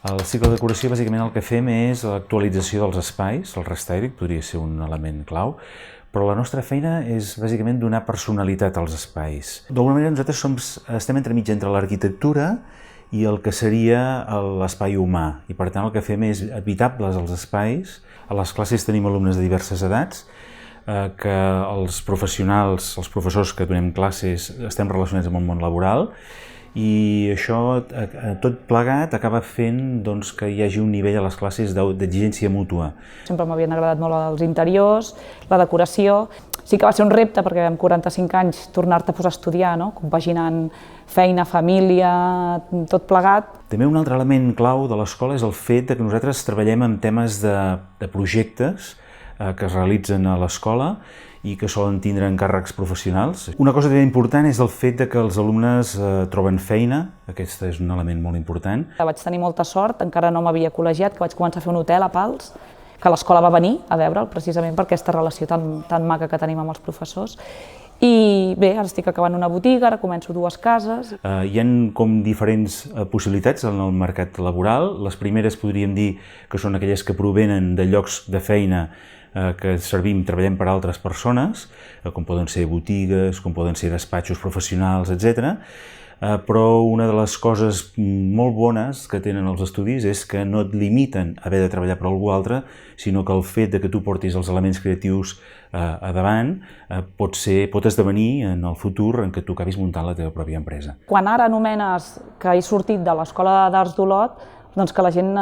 Al cicle de decoració, bàsicament, el que fem és l'actualització dels espais, el restyling podria ser un element clau, però la nostra feina és bàsicament donar personalitat als espais. D'alguna manera nosaltres estem entremig entre l'arquitectura i el que seria l'espai humà, i per tant el que fem és habitables els espais. A les classes tenim alumnes de diverses edats, que els professionals, els professors que donem classes estem relacionats amb el món laboral, i això, tot plegat, acaba fent que hi hagi un nivell a les classes d'exigència mútua. Sempre m'havien agradat molt els interiors, la decoració. Sí que va ser un repte, perquè amb 45 anys tornar-te a posar a estudiar, compaginant feina, família, tot plegat. També un altre element clau de l'escola és el fet que nosaltres treballem en temes de projectes que es realitzen a l'escola i que solen tindre encàrrecs professionals. Una cosa també important és el fet que els alumnes troben feina, aquest és un element molt important. Vaig tenir molta sort, encara no m'havia col·legiat, que vaig començar a fer un hotel a Pals, que l'escola va venir a veure'l precisament per aquesta relació tan maca que tenim amb els professors. I bé, ara estic acabant una botiga, ara començo 2 cases. Hi ha com diferents possibilitats en el mercat laboral. Les primeres podríem dir que són aquelles que provenen de llocs de feina que treballem per a altres persones, com poden ser botigues, com poden ser despatxos professionals, etc. Però una de les coses molt bones que tenen els estudis és que no et limiten a haver de treballar per algú altre, sinó que el fet que tu portis els elements creatius a davant pot esdevenir en el futur en què tu acabis muntant la teva pròpia empresa. Quan ara anomenes que he sortit de l'Escola d'Arts d'Olot, doncs que la gent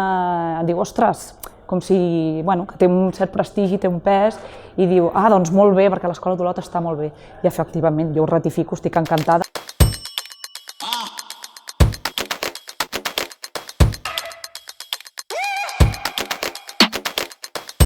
diu, ostres, com si, que té un cert prestigi, té un pes, i diu, doncs molt bé, perquè l'Escola d'Olot està molt bé. I efectivament, jo ho ratifico, estic encantada.